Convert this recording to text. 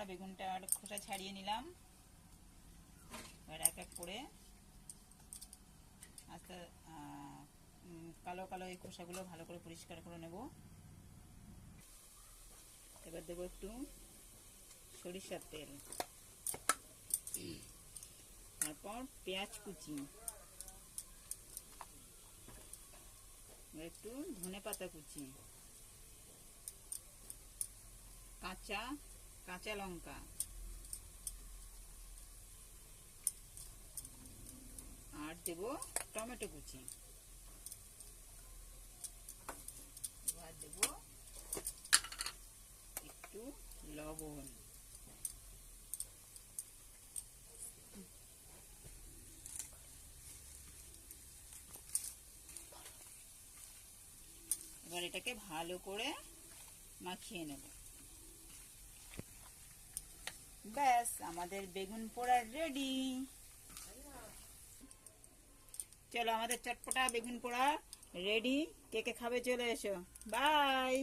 বেগুনটার খোসা ছাড়িয়ে নিলাম। এবার এক এক করে আস্তে কালো কালো এই খোসাগুলো ভালো করে পরিষ্কার করে নেব। এবার দেবো একটু সরিষার তেল, তারপর পেঁয়াজ কুচি, একটু ধনে পাতা কুচি, কাঁচা লঙ্কা, আর দেব টমেটো কুচি। এবার দেব একটু লবণ। এবার এটাকে ভালো করে মাখিয়ে নেব। ব্যাস, আমাদের বেগুন পোড়া রেডি। চলো, আমাদের চটপটা বেগুন পোড়া রেডি। কে কে খাবে চলে এসো। বাই।